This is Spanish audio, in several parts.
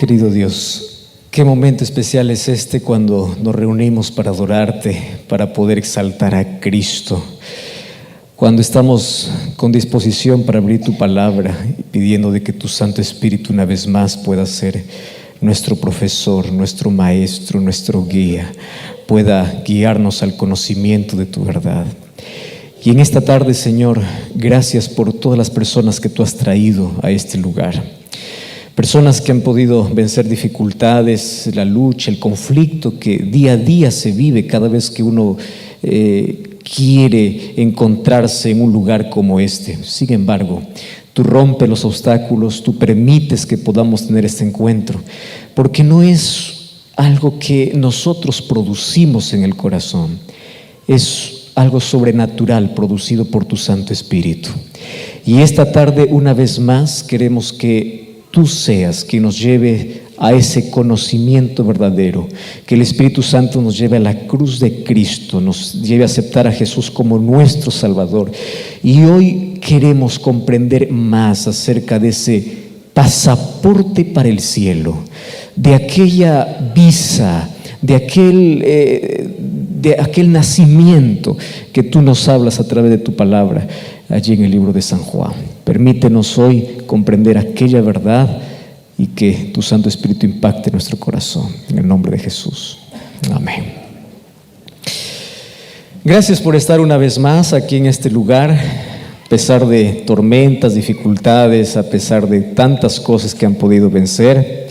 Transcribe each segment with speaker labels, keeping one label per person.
Speaker 1: Querido Dios, qué momento especial es este cuando nos reunimos para adorarte, para poder exaltar a Cristo. Cuando estamos con disposición para abrir tu palabra, pidiendo de que tu Santo Espíritu una vez más pueda ser nuestro profesor, nuestro maestro, nuestro guía, pueda guiarnos al conocimiento de tu verdad. Y en esta tarde, Señor, gracias por todas las personas que tú has traído a este lugar. Personas que han podido vencer dificultades, la lucha, el conflicto que día a día se vive cada vez que uno quiere encontrarse en un lugar como este. Sin embargo, tú rompes los obstáculos, tú permites que podamos tener este encuentro, porque no es algo que nosotros producimos en el corazón, es algo sobrenatural producido por tu Santo Espíritu. Y esta tarde, una vez más, queremos que tú seas quien nos lleve a ese conocimiento verdadero, que el Espíritu Santo nos lleve a la cruz de Cristo, nos lleve a aceptar a Jesús como nuestro Salvador. Y hoy queremos comprender más acerca de ese pasaporte para el cielo, de aquella visa, de aquel nacimiento que tú nos hablas a través de tu palabra allí en el libro de San Juan. Permítenos hoy comprender aquella verdad y que tu Santo Espíritu impacte nuestro corazón. En el nombre de Jesús. Amén. Gracias por estar una vez más aquí en este lugar, a pesar de tormentas, dificultades, a pesar de tantas cosas que han podido vencer.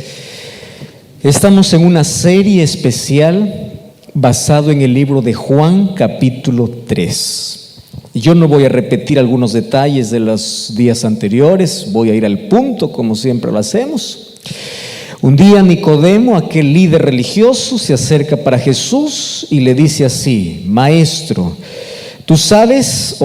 Speaker 1: Estamos en una serie especial basado en el libro de Juan, capítulo 3. Yo no voy a repetir algunos detalles de los días anteriores, voy a ir al punto como siempre lo hacemos. Un día Nicodemo, aquel líder religioso, se acerca para Jesús y le dice así: Maestro, tú sabes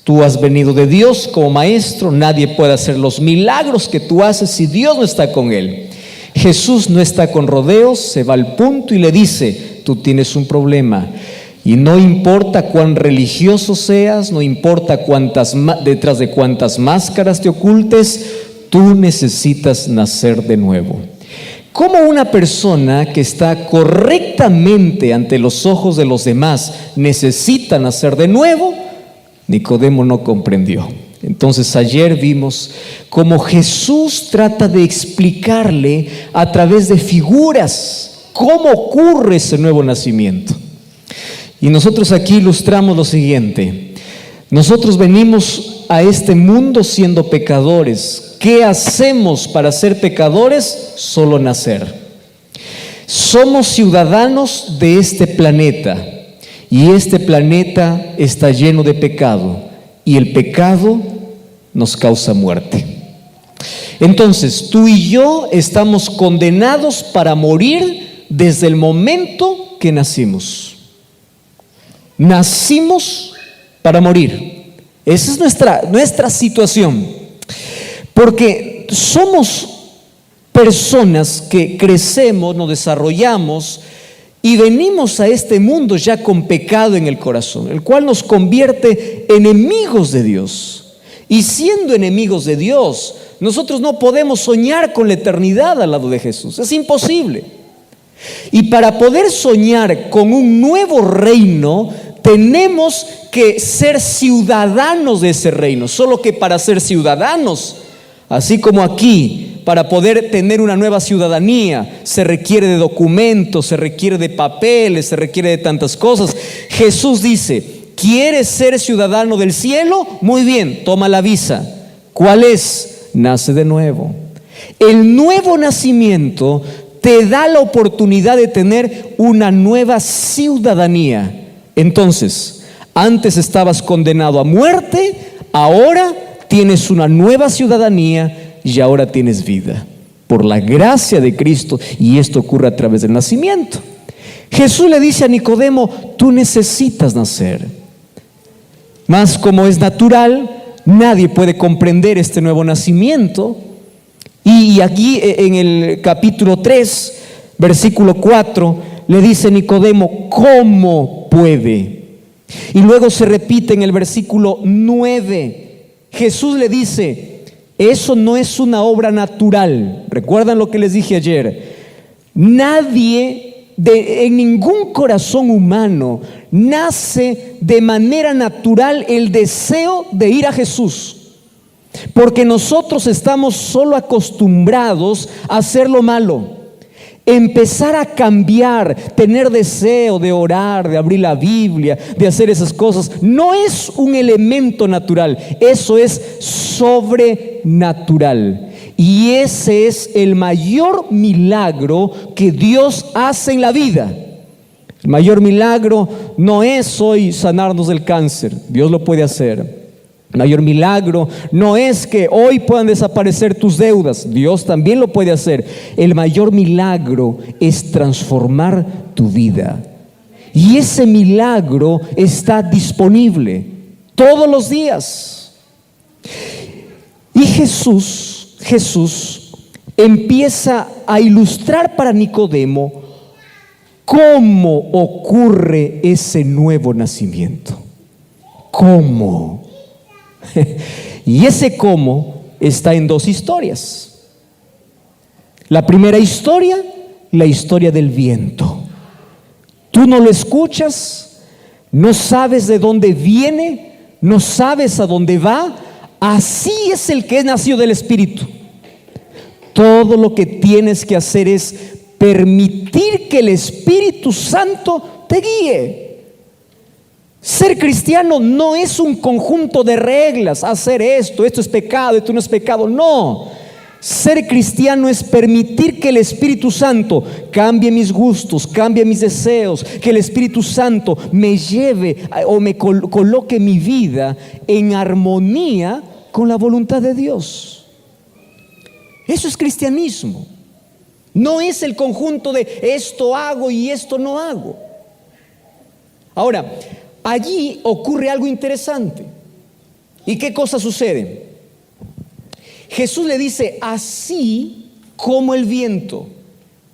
Speaker 1: tú has venido de Dios como maestro, nadie puede hacer los milagros que tú haces si Dios no está con él. Jesús no está con rodeos, se va al punto y le dice: tú tienes un problema. Y no importa cuán religioso seas, no importa detrás de cuántas máscaras te ocultes, tú necesitas nacer de nuevo. ¿Cómo una persona que está correctamente ante los ojos de los demás necesita nacer de nuevo? Nicodemo no comprendió. Entonces ayer vimos cómo Jesús trata de explicarle a través de figuras cómo ocurre ese nuevo nacimiento. Y nosotros aquí ilustramos lo siguiente: nosotros venimos a este mundo siendo pecadores. ¿Qué hacemos para ser pecadores? Solo nacer. Somos ciudadanos de este planeta y este planeta está lleno de pecado y el pecado nos causa muerte. Entonces tú y yo estamos condenados para morir desde el momento que nacimos. Nacimos para morir. Esa es nuestra situación. Porque somos personas que crecemos, nos desarrollamos y venimos a este mundo ya con pecado en el corazón, el cual nos convierte enemigos de Dios. Y siendo enemigos de Dios, nosotros no podemos soñar con la eternidad al lado de Jesús. Es imposible. Y para poder soñar con un nuevo reino, tenemos que ser ciudadanos de ese reino. Solo que para ser ciudadanos, así como aquí, para poder tener una nueva ciudadanía, se requiere de documentos, se requiere de papeles, se requiere de tantas cosas. Jesús dice: ¿quieres ser ciudadano del cielo? Muy bien, toma la visa. ¿Cuál es? Nace de nuevo. El nuevo nacimiento te da la oportunidad de tener una nueva ciudadanía. Entonces, antes estabas condenado a muerte, ahora tienes una nueva ciudadanía y ahora tienes vida por la gracia de Cristo, y esto ocurre a través del nacimiento. Jesús le dice a Nicodemo: tú necesitas nacer. Mas como es natural, nadie puede comprender este nuevo nacimiento. Y aquí en el capítulo 3, versículo 4, le dice Nicodemo: ¿cómo puede? Y luego se repite en el versículo 9. Jesús le dice: Eso no es una obra natural. ¿Recuerdan lo que les dije ayer? Nadie, en ningún corazón humano, nace de manera natural el deseo de ir a Jesús. Porque nosotros estamos solo acostumbrados a hacer lo malo. Empezar a cambiar, tener deseo de orar, de abrir la Biblia, de hacer esas cosas, no es un elemento natural, eso es sobrenatural. Y ese es el mayor milagro que Dios hace en la vida. El mayor milagro no es hoy sanarnos del cáncer, Dios lo puede hacer. El mayor milagro no es que hoy puedan desaparecer tus deudas, Dios también lo puede hacer. El mayor milagro es transformar tu vida. Y ese milagro está disponible todos los días. Y Jesús empieza a ilustrar para Nicodemo cómo ocurre ese nuevo nacimiento. ¿Cómo? Y ese cómo está en dos historias. La primera historia, la historia del viento. Tú no lo escuchas, no sabes de dónde viene, no sabes a dónde va. Así es el que es nacido del Espíritu. Todo lo que tienes que hacer es permitir que el Espíritu Santo te guíe. Ser cristiano no es un conjunto de reglas, hacer esto es pecado, esto no es pecado, no. Ser cristiano es permitir que el Espíritu Santo cambie mis gustos, cambie mis deseos, que el Espíritu Santo me lleve o me coloque mi vida en armonía con la voluntad de Dios. Eso es cristianismo. No es el conjunto de esto hago y esto no hago. Ahora, allí ocurre algo interesante. ¿Y qué cosa sucede? Jesús le dice, así como el viento,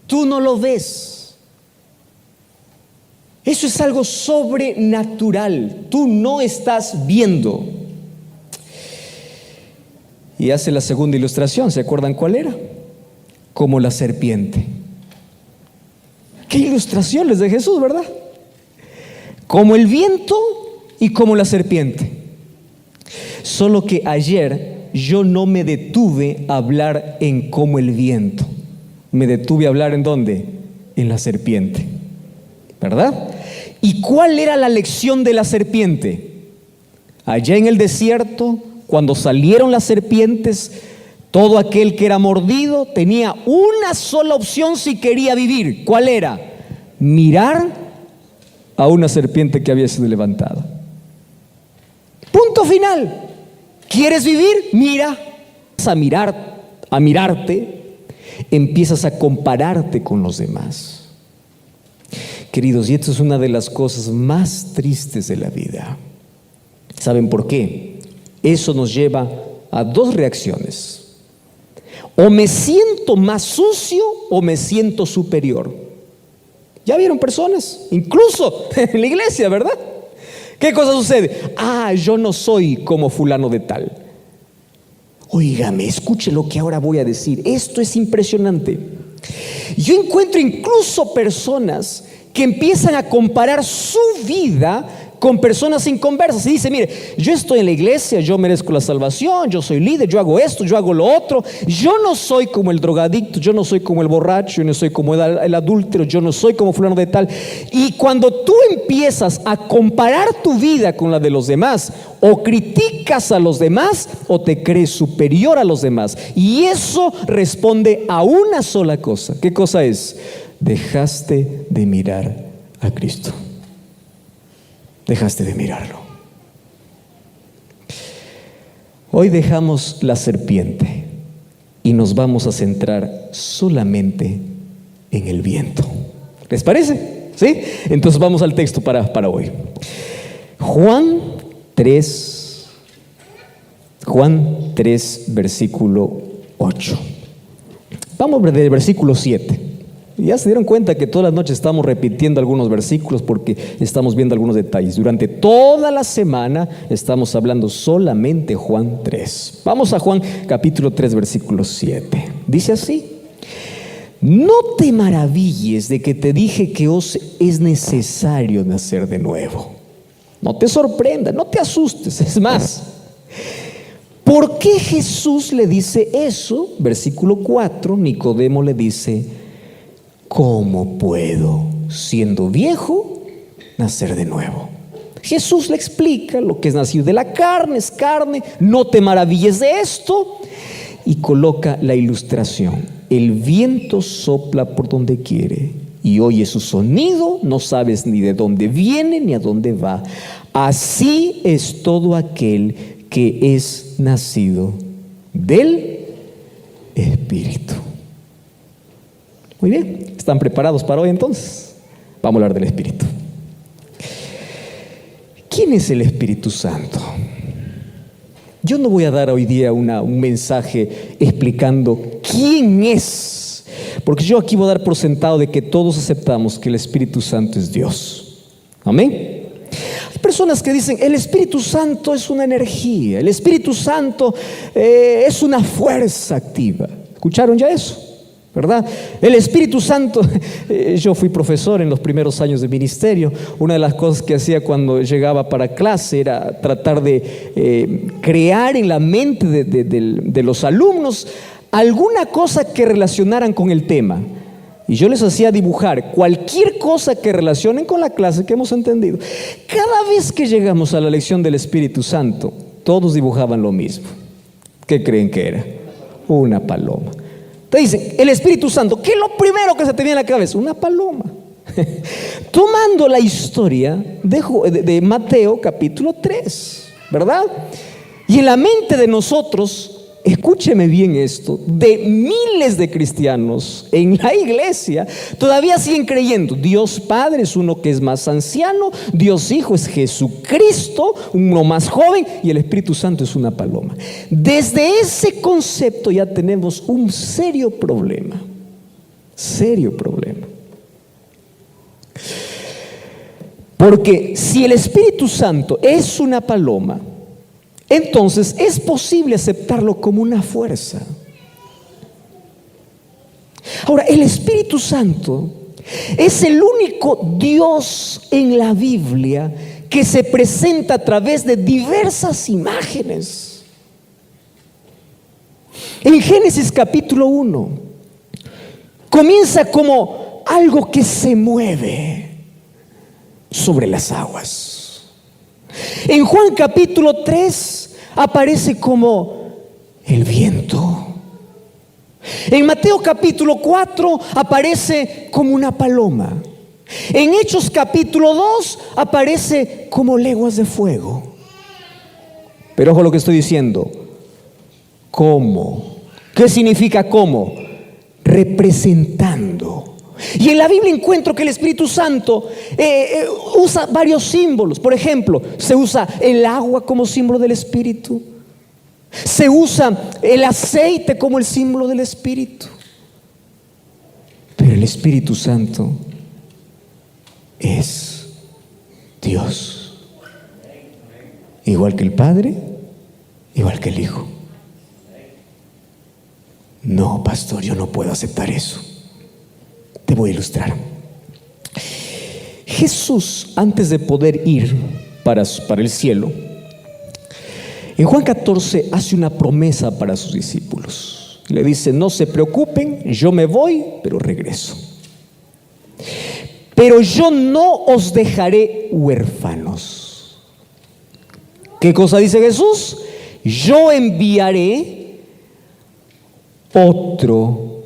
Speaker 1: tú no lo ves. Eso es algo sobrenatural, tú no estás viendo. Y hace la segunda ilustración, ¿se acuerdan cuál era? Como la serpiente. Qué ilustraciones de Jesús, ¿verdad? Como el viento y como la serpiente. Solo que ayer yo no me detuve a hablar en como el viento. Me detuve a hablar ¿en dónde? En la serpiente, ¿verdad? ¿Y cuál era la lección de la serpiente? Allá en el desierto, cuando salieron las serpientes, todo aquel que era mordido tenía una sola opción si quería vivir. ¿Cuál era? Mirar a una serpiente que había sido levantada. Punto final. ¿Quieres vivir? Mira. A mirarte, empiezas a compararte con los demás. Queridos, y esto es una de las cosas más tristes de la vida. ¿Saben por qué? Eso nos lleva a dos reacciones. O me siento más sucio o me siento superior. ¿Ya vieron personas? Incluso en la iglesia, ¿verdad? ¿Qué cosa sucede? Yo no soy como fulano de tal. Óigame, escuche lo que ahora voy a decir. Esto es impresionante. Yo encuentro incluso personas que empiezan a comparar su vida con personas inconversas y dice, mire, yo estoy en la iglesia, yo merezco la salvación, yo soy líder, yo hago esto, yo hago lo otro, yo no soy como el drogadicto, yo no soy como el borracho, yo no soy como el adúltero, yo no soy como fulano de tal. Y cuando tú empiezas a comparar tu vida con la de los demás, o criticas a los demás o te crees superior a los demás, y eso responde a una sola cosa. ¿Qué cosa es? Dejaste de mirar a Cristo. Dejaste de mirarlo. Hoy dejamos la serpiente y nos vamos a centrar solamente en el viento. ¿Les parece? ¿Sí? Entonces vamos al texto para hoy. Juan 3, versículo 8. Vamos del versículo 7. Y ya se dieron cuenta que todas las noches estamos repitiendo algunos versículos porque estamos viendo algunos detalles. Durante toda la semana estamos hablando solamente Juan 3. Vamos a Juan capítulo 3, versículo 7. Dice así: no te maravilles de que te dije que os es necesario nacer de nuevo. No te sorprenda, no te asustes. Es más, ¿por qué Jesús le dice eso? Versículo 4, Nicodemo le dice: ¿cómo puedo, siendo viejo, nacer de nuevo? Jesús le explica lo que es nacido de la carne, es carne, no te maravilles de esto, y coloca la ilustración: el viento sopla por donde quiere y oyes su sonido, no sabes ni de dónde viene ni a dónde va. Así es todo aquel que es nacido del Espíritu. Muy bien, ¿están preparados para hoy entonces? Vamos a hablar del Espíritu. ¿Quién es el Espíritu Santo? Yo no voy a dar hoy día un mensaje explicando quién es, porque yo aquí voy a dar por sentado de que todos aceptamos que el Espíritu Santo es Dios. Amén. Hay personas que dicen: el Espíritu Santo es una energía, el Espíritu Santo es una fuerza activa. ¿Escucharon ya eso? ¿Verdad? El Espíritu Santo, yo fui profesor en los primeros años de ministerio. Una de las cosas que hacía cuando llegaba para clase era tratar de crear en la mente de los alumnos alguna cosa que relacionaran con el tema. Y yo les hacía dibujar cualquier cosa que relacionen con la clase que hemos entendido. Cada vez que llegamos a la lección del Espíritu Santo, todos dibujaban lo mismo. ¿Qué creen que era? Una paloma. Te dicen: el Espíritu Santo, ¿qué es lo primero que se te viene a la cabeza? Una paloma. Tomando la historia de Mateo capítulo 3, ¿verdad? Y en la mente de nosotros, escúcheme bien esto, de miles de cristianos en la iglesia todavía siguen creyendo: Dios Padre es uno que es más anciano, Dios Hijo es Jesucristo, uno más joven, y el Espíritu Santo es una paloma. Desde ese concepto ya tenemos un serio problema. Porque si el Espíritu Santo es una paloma, entonces es posible aceptarlo como una fuerza. Ahora, el Espíritu Santo es el único Dios en la Biblia que se presenta a través de diversas imágenes. En Génesis capítulo 1 comienza como algo que se mueve sobre las aguas. En Juan capítulo 3 aparece como el viento. En Mateo capítulo 4 aparece como una paloma. En Hechos capítulo 2 aparece como lenguas de fuego. Pero ojo lo que estoy diciendo: ¿cómo? ¿Qué significa cómo? Representando. Y en la Biblia encuentro que el Espíritu Santo usa varios símbolos. Por ejemplo, se usa el agua como símbolo del Espíritu. Se usa el aceite como el símbolo del Espíritu. Pero el Espíritu Santo es Dios. Igual que el Padre, igual que el Hijo. No, pastor, yo no puedo aceptar eso. Te voy a ilustrar. Jesús, antes de poder ir para el cielo, en Juan 14 hace una promesa para sus discípulos. Le dice: no se preocupen, yo me voy, pero regreso. Pero yo no os dejaré huérfanos. ¿Qué cosa dice Jesús? Yo enviaré otro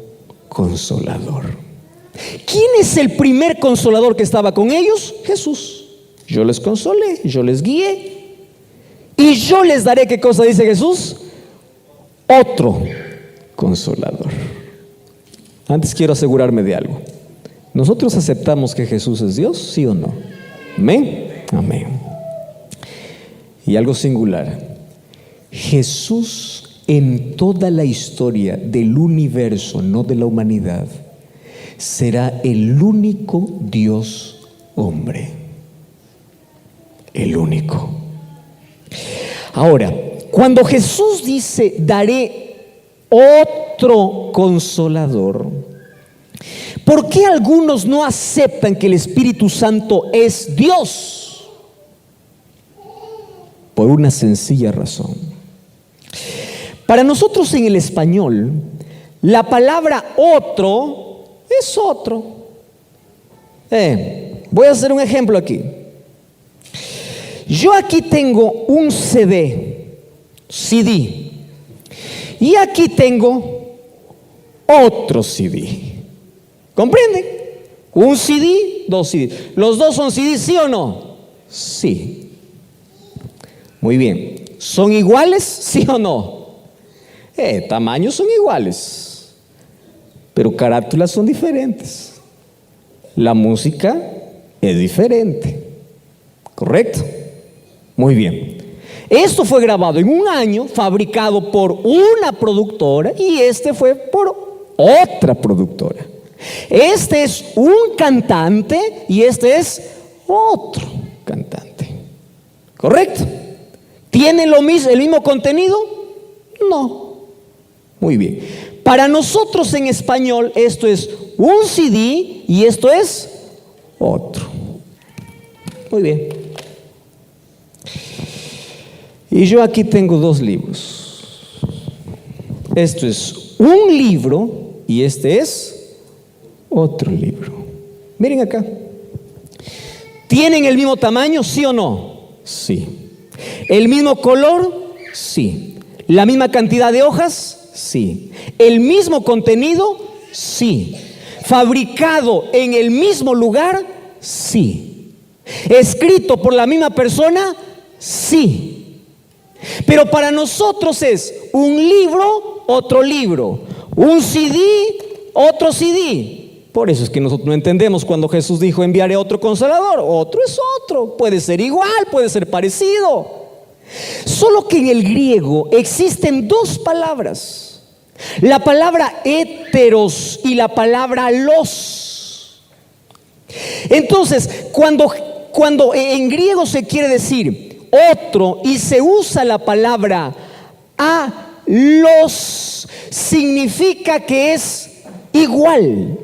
Speaker 1: consolador. ¿Quién es el primer consolador que estaba con ellos? Jesús. Yo les consolé, yo les guié, y yo les daré, ¿qué cosa dice Jesús? Otro consolador. Antes quiero asegurarme de algo. ¿Nosotros aceptamos que Jesús es Dios? ¿Sí o no? Amén. Amén. Y algo singular: Jesús en toda la historia del universo, no de la humanidad, será el único Dios hombre. El único. Ahora, cuando Jesús dice, daré otro consolador, ¿por qué algunos no aceptan que el Espíritu Santo es Dios? Por una sencilla razón. Para nosotros en el español, la palabra otro es otro. Voy a hacer un ejemplo aquí. Yo aquí tengo un CD, y aquí tengo otro CD. ¿Comprenden? Un CD, dos CD. ¿Los dos son CD, sí o no? Sí. Muy bien. ¿Son iguales, sí o no? Tamaños son iguales, pero carátulas son diferentes. La música es diferente. ¿Correcto? Muy bien. Esto fue grabado en un año, fabricado por una productora, y este fue por otra productora. Este es un cantante y este es otro cantante. ¿Correcto? ¿Tiene el mismo contenido? No. Muy bien. Para nosotros en español esto es un CD y esto es otro. Muy bien. Y yo aquí tengo dos libros. Esto es un libro y este es otro libro. Miren acá. ¿Tienen el mismo tamaño, sí o no? Sí. ¿El mismo color? Sí. ¿La misma cantidad de hojas? Sí. ¿El mismo contenido? Sí. ¿Fabricado en el mismo lugar? Sí. ¿Escrito por la misma persona? Sí. Pero para nosotros es un libro, otro libro. Un CD, otro CD. Por eso es que nosotros no entendemos cuando Jesús dijo, enviaré otro consolador. Otro es otro. Puede ser igual, puede ser parecido. Solo que en el griego existen dos palabras. La palabra heteros y la palabra los. Entonces, cuando en griego se quiere decir otro y se usa la palabra los, significa que es igual,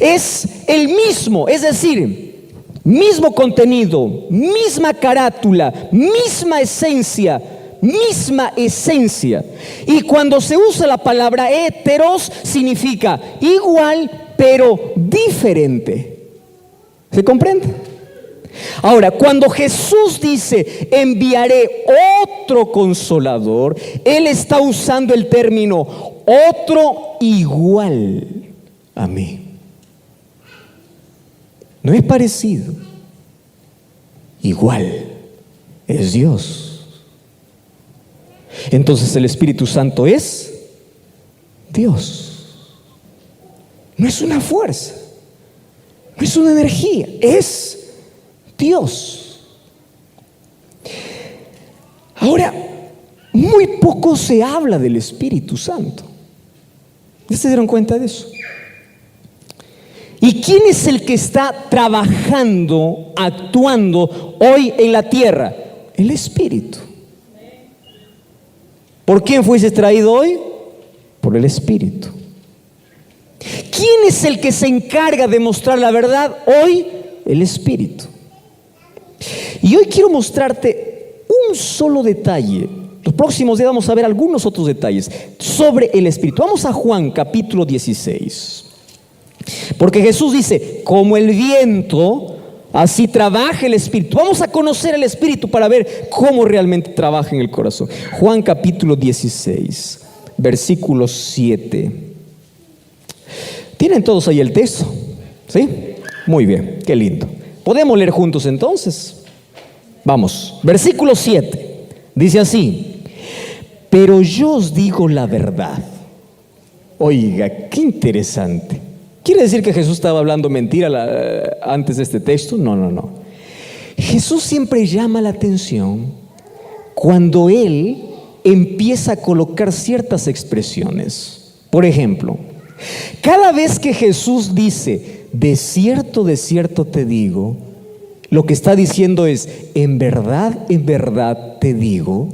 Speaker 1: es el mismo, es decir, mismo contenido, misma carátula, misma esencia. Y cuando se usa la palabra heteros, significa igual pero diferente. ¿Se comprende? Ahora, cuando Jesús dice, enviaré otro consolador, Él está usando el término otro igual a mí. No es parecido, igual, es Dios. Entonces el Espíritu Santo es Dios. No es una fuerza, no es una energía, es Dios. Ahora, muy poco se habla del Espíritu Santo. ¿Ya se dieron cuenta de eso? ¿Y quién es el que está trabajando, actuando hoy en la tierra? El Espíritu. ¿Por quién fuiste traído hoy? Por el Espíritu. ¿Quién es el que se encarga de mostrar la verdad hoy? El Espíritu. Y hoy quiero mostrarte un solo detalle. Los próximos días vamos a ver algunos otros detalles sobre el Espíritu. Vamos a Juan capítulo 16. Porque Jesús dice, como el viento, así trabaja el Espíritu. Vamos a conocer el Espíritu para ver cómo realmente trabaja en el corazón. Juan capítulo 16, versículo 7. ¿Tienen todos ahí el texto? ¿Sí? Muy bien, qué lindo. ¿Podemos leer juntos entonces? Vamos, versículo 7. Dice así: pero yo os digo la verdad. Oiga, qué interesante. ¿Quiere decir que Jesús estaba hablando mentira antes de este texto? No. Jesús siempre llama la atención cuando Él empieza a colocar ciertas expresiones. Por ejemplo, Cada vez que Jesús dice, de cierto te digo, lo que está diciendo es, en verdad te digo.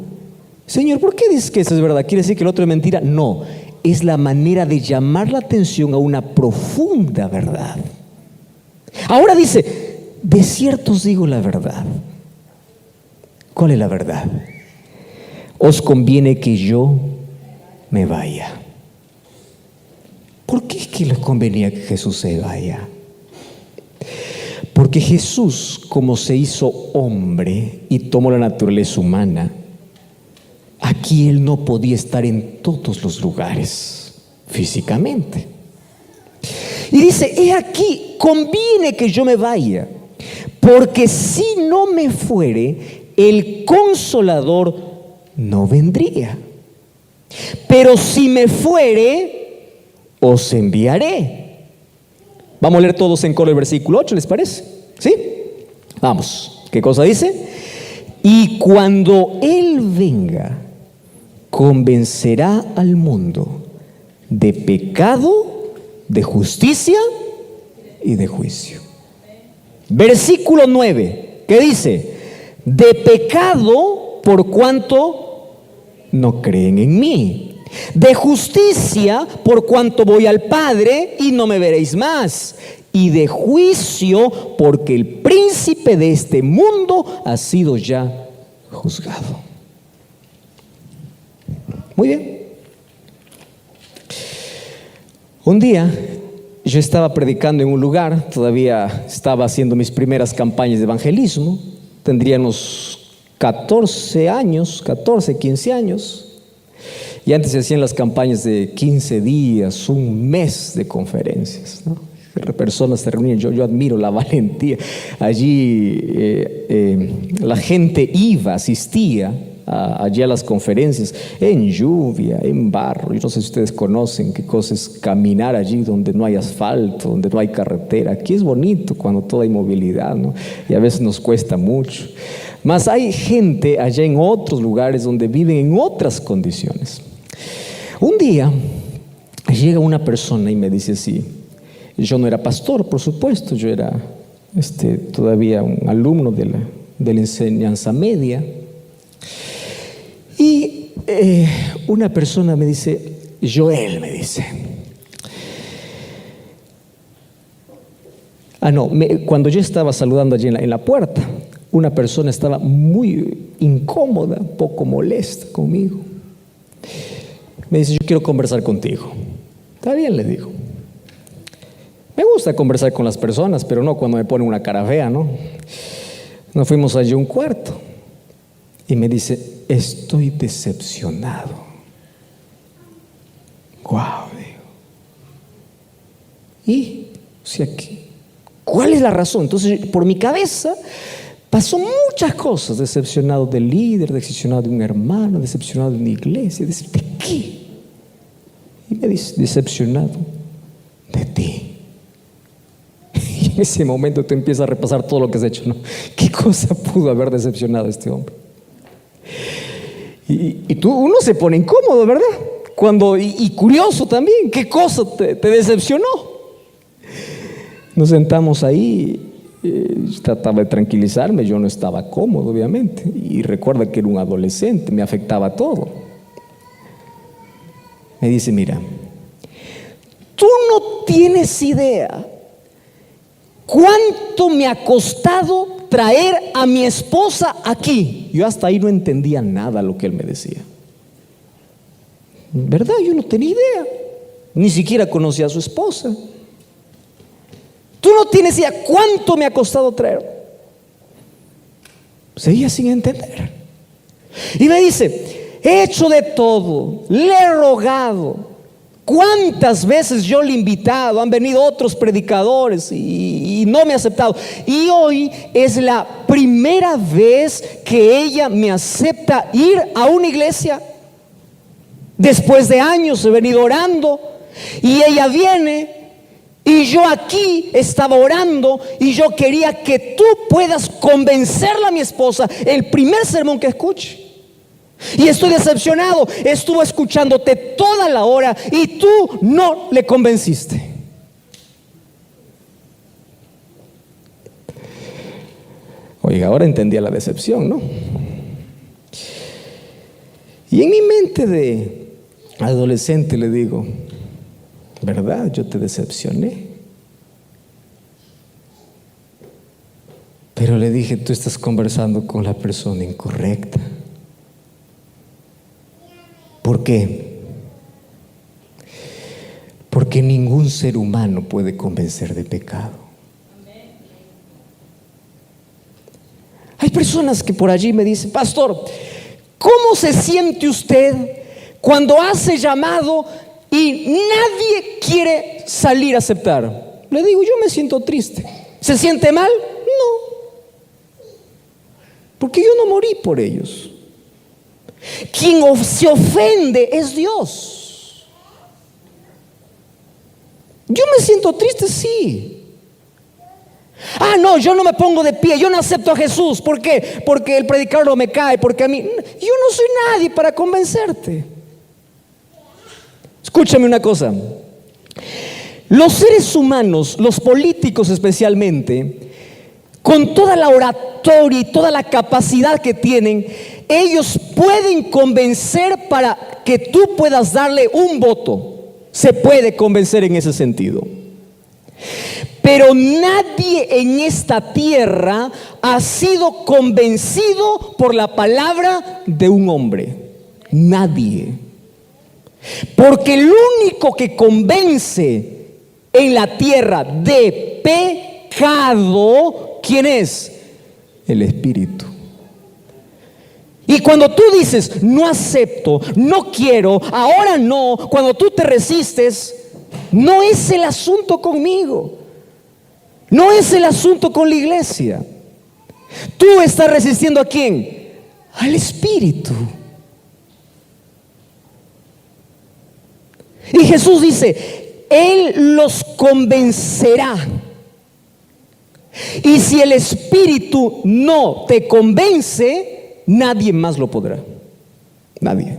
Speaker 1: Señor, ¿por qué dices que eso es verdad? ¿Quiere decir que el otro es mentira? No, es la manera de llamar la atención a una profunda verdad. Ahora dice, de cierto os digo la verdad. ¿Cuál es la verdad? Os conviene que yo me vaya. ¿Por qué es que les convenía que Jesús se vaya? Porque Jesús, como se hizo hombre y tomó la naturaleza humana, aquí Él no podía estar en todos los lugares físicamente. Y dice, he aquí, conviene que yo me vaya, porque si no me fuere, el Consolador no vendría. Pero si me fuere, os enviaré. Vamos a leer todos en coro el versículo 8, ¿les parece? ¿Sí? Vamos. ¿Qué cosa dice? Y cuando Él venga, convencerá al mundo de pecado, de justicia y de juicio. Versículo 9, ¿qué dice? De pecado por cuanto no creen en mí. De justicia por cuanto voy al Padre y no me veréis más. Y de juicio porque el príncipe de este mundo ha sido ya juzgado. Muy bien. Un día yo estaba predicando en un lugar, todavía estaba haciendo mis primeras campañas de evangelismo, tendría unos 14 años, 14, 15 años. Y antes se hacían las campañas de 15 días, un mes de conferencias, ¿no? Personas se reunían, yo admiro la valentía. Allí la gente iba, asistía allí a las conferencias, en lluvia, en barro. Yo no sé si ustedes conocen qué cosa es caminar allí donde no hay asfalto, donde no hay carretera. Aquí es bonito cuando todo hay movilidad, ¿no? Y a veces nos cuesta mucho. Mas hay gente allá en otros lugares donde viven en otras condiciones. Un día llega una persona y me dice así, yo no era pastor, por supuesto, yo era todavía un alumno de la enseñanza media. Y una persona me dice, Joel, me dice. Cuando yo estaba saludando allí en la puerta, una persona estaba muy incómoda, un poco molesta conmigo. Me dice, yo quiero conversar contigo. Está bien, le digo. Me gusta conversar con las personas, pero no cuando me ponen una cara fea, ¿no? Nos fuimos allí a un cuarto y me dice, estoy decepcionado. Guau, digo. ¿Y? O sea, ¿cuál es la razón? Entonces, por mi cabeza pasó muchas cosas. Decepcionado del líder, decepcionado de un hermano, decepcionado de una iglesia. ¿De qué? Y me dice, decepcionado de ti. Y en ese momento tú empiezas a repasar todo lo que has hecho, ¿no? ¿Qué cosa pudo haber decepcionado a este hombre? Y uno se pone incómodo, ¿verdad? Y curioso también, ¿qué cosa te decepcionó? Nos sentamos ahí, trataba de tranquilizarme, yo no estaba cómodo, obviamente. Y recuerda que era un adolescente, me afectaba todo. Me dice, mira, tú no tienes idea cuánto me ha costado traer a mi esposa aquí. Yo hasta ahí no entendía nada lo que él me decía. ¿Verdad? Yo no tenía idea. Ni siquiera conocía a su esposa. Tú no tienes idea cuánto me ha costado traer. Seguía sin entender. Y me dice, he hecho de todo, le he rogado. ¿Cuántas veces yo le he invitado? Han venido otros predicadores y no me ha aceptado. Y hoy es la primera vez que ella me acepta ir a una iglesia. Después de años he venido orando y ella viene y yo aquí estaba orando y yo quería que tú puedas convencerla a mi esposa el primer sermón que escuche.
Speaker 2: Y estoy decepcionado. Estuvo escuchándote toda la hora y tú no le convenciste. Oiga, ahora entendía la decepción, ¿no? Y en mi mente de adolescente le digo, ¿verdad? Yo te decepcioné. Pero le dije, tú estás conversando con la persona incorrecta. ¿Por qué? Porque ningún ser humano puede convencer de pecado. Hay personas que por allí me dicen, pastor, ¿cómo se siente usted cuando hace llamado y nadie quiere salir a aceptar? Le digo, yo me siento triste. ¿Se siente mal? No, porque yo no morí por ellos. Quien se ofende es Dios. Yo me siento triste, sí. No, yo no me pongo de pie, yo no acepto a Jesús. ¿Por qué? Porque el predicador no me cae, porque a mí, yo no soy nadie para convencerte. Escúchame una cosa. Los seres humanos, los políticos especialmente, con toda la oratoria y toda la capacidad que tienen, ellos pueden convencer para que tú puedas darle un voto. Se puede convencer en ese sentido. Pero nadie en esta tierra ha sido convencido por la palabra de un hombre. Nadie. Porque el único que convence en la tierra de pecado, ¿quién es? El Espíritu. Y cuando tú dices, no acepto, no quiero, ahora no, cuando tú te resistes, no es el asunto conmigo. No es el asunto con la iglesia. Tú estás resistiendo ¿a quién? Al Espíritu. Y Jesús dice, Él los convencerá. Y si el Espíritu no te convence, nadie más lo podrá. Nadie.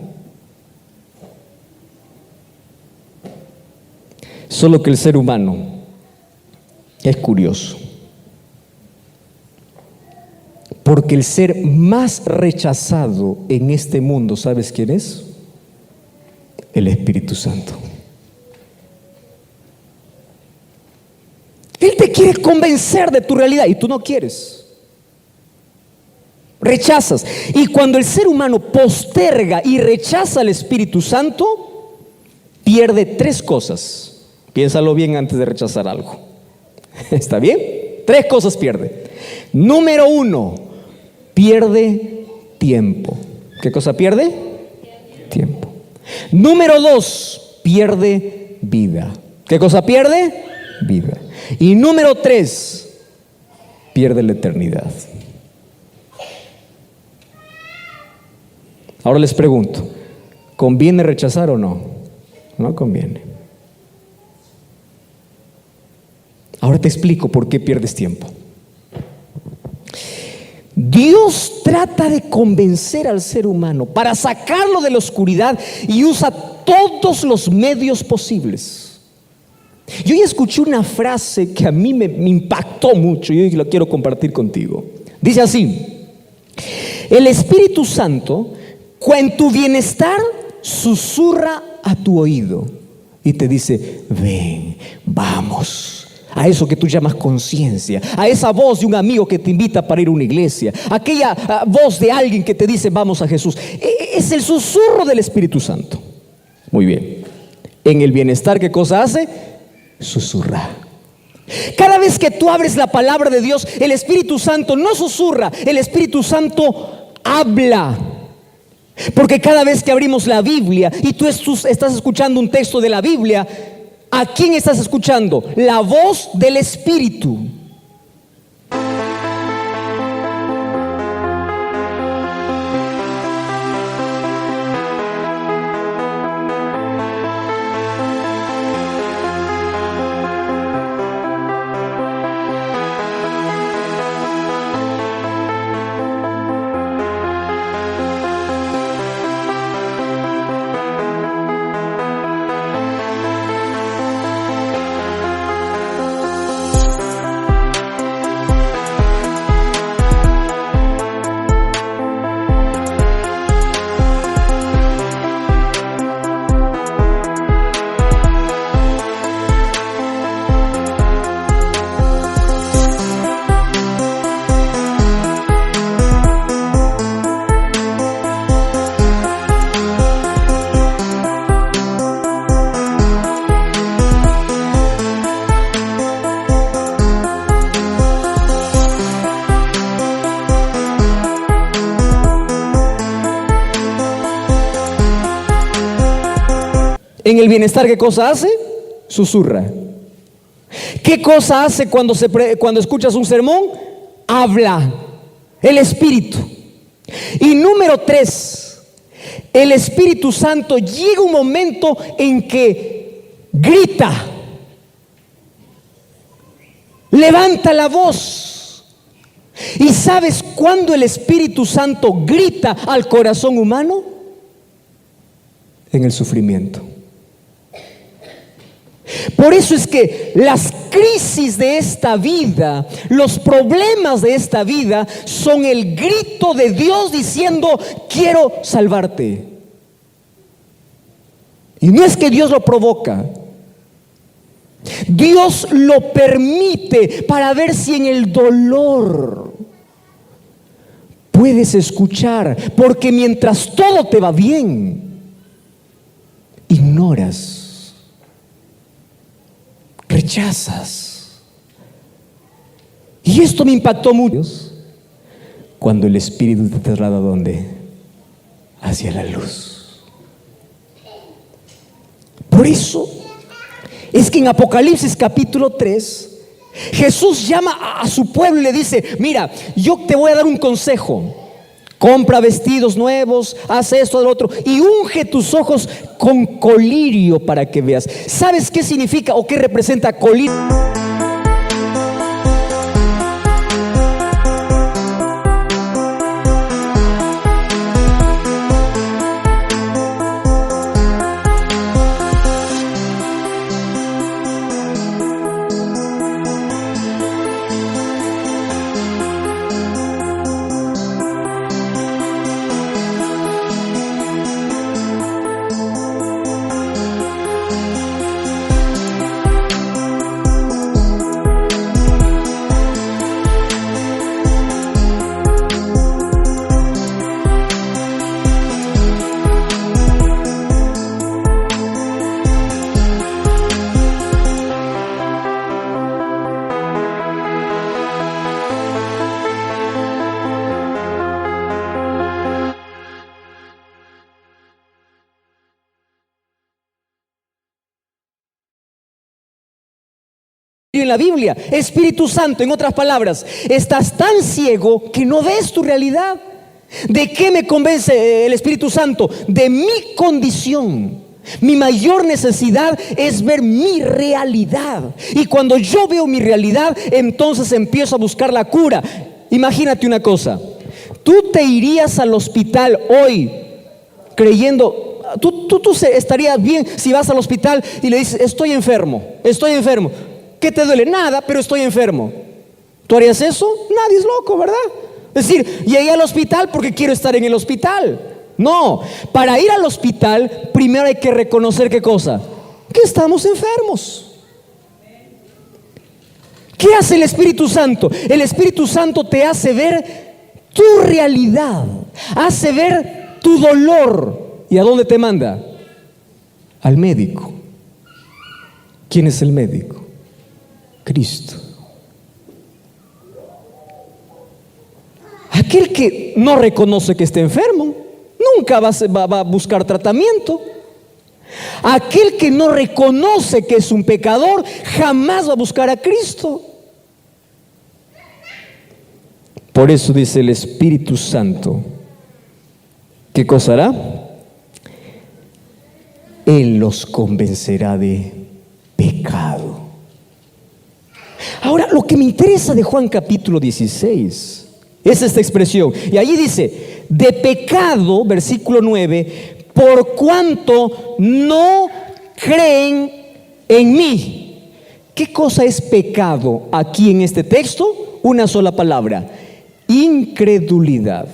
Speaker 2: Solo que el ser humano es curioso, porque el ser más rechazado en este mundo, ¿sabes quién es? El Espíritu Santo. Él te quiere convencer de tu realidad y tú no quieres. Rechazas. Y cuando el ser humano posterga y rechaza al Espíritu Santo, pierde tres cosas. Piénsalo bien antes de rechazar algo. ¿Está bien? Tres cosas pierde. Número uno, pierde tiempo. ¿Qué cosa pierde? Tiempo. Número dos, pierde vida. ¿Qué cosa pierde? Vida. Y número tres, pierde la eternidad. Ahora les pregunto, ¿conviene rechazar o no? No conviene. Ahora te explico por qué pierdes tiempo. Dios trata de convencer al ser humano para sacarlo de la oscuridad y usa todos los medios posibles. Yo ya escuché una frase que a mí me impactó mucho y hoy la quiero compartir contigo. Dice así: el Espíritu Santo, en tu bienestar, susurra a tu oído y te dice: ven, vamos. A eso que tú llamas conciencia, a esa voz de un amigo que te invita para ir a una iglesia, aquella voz de alguien que te dice vamos a Jesús. Es el susurro del Espíritu Santo. Muy bien. En el bienestar, ¿qué cosa hace? Susurra. Cada vez que tú abres la palabra de Dios, el Espíritu Santo no susurra, el Espíritu Santo habla. Porque cada vez que abrimos la Biblia y tú estás escuchando un texto de la Biblia, ¿a quién estás escuchando? La voz del Espíritu. En el bienestar, ¿qué cosa hace? Susurra. ¿Qué cosa hace cuando escuchas un sermón? Habla. El Espíritu. Y número 3, el Espíritu Santo llega un momento en que grita, levanta la voz. ¿Y sabes cuándo el Espíritu Santo grita al corazón humano? En el sufrimiento. Por eso es que las crisis de esta vida, los problemas de esta vida son el grito de Dios diciendo: quiero salvarte. Y no es que Dios lo provoca, Dios lo permite para ver si en el dolor puedes escuchar, porque mientras todo te va bien, ignoras, rechazas. Y esto me impactó mucho cuando el Espíritu te traslada ¿a dónde? Hacia la luz. Por eso es que en Apocalipsis capítulo 3 Jesús llama a su pueblo y le dice: mira, yo te voy a dar un consejo. Compra vestidos nuevos, haz esto, lo otro, y unge tus ojos con colirio para que veas. ¿Sabes qué significa o qué representa colirio? En la Biblia, Espíritu Santo, en otras palabras, estás tan ciego que no ves tu realidad. ¿De qué me convence el Espíritu Santo? De mi condición. Mi mayor necesidad es ver mi realidad. Y cuando yo veo mi realidad, entonces empiezo a buscar la cura. Imagínate una cosa: tú te irías al hospital hoy creyendo, tú estarías bien si vas al hospital y le dices: estoy enfermo. ¿Qué te duele? Nada, pero estoy enfermo. ¿Tú harías eso? Nadie es loco, ¿verdad? Es decir, llegué al hospital porque quiero estar en el hospital. No, para ir al hospital primero hay que reconocer ¿qué cosa? Que estamos enfermos. ¿Qué hace el Espíritu Santo? El Espíritu Santo te hace ver tu realidad, hace ver tu dolor. ¿Y a dónde te manda? Al médico. ¿Quién es el médico? Cristo. Aquel que no reconoce que está enfermo nunca va a buscar tratamiento. Aquel que no reconoce que es un pecador jamás va a buscar a Cristo. Por eso dice el Espíritu Santo, ¿qué cosa hará? Él los convencerá de pecado. Ahora, lo que me interesa de Juan capítulo 16 es esta expresión. Y allí dice: de pecado, versículo 9, por cuanto no creen en mí. ¿Qué cosa es pecado aquí en este texto? Una sola palabra: incredulidad.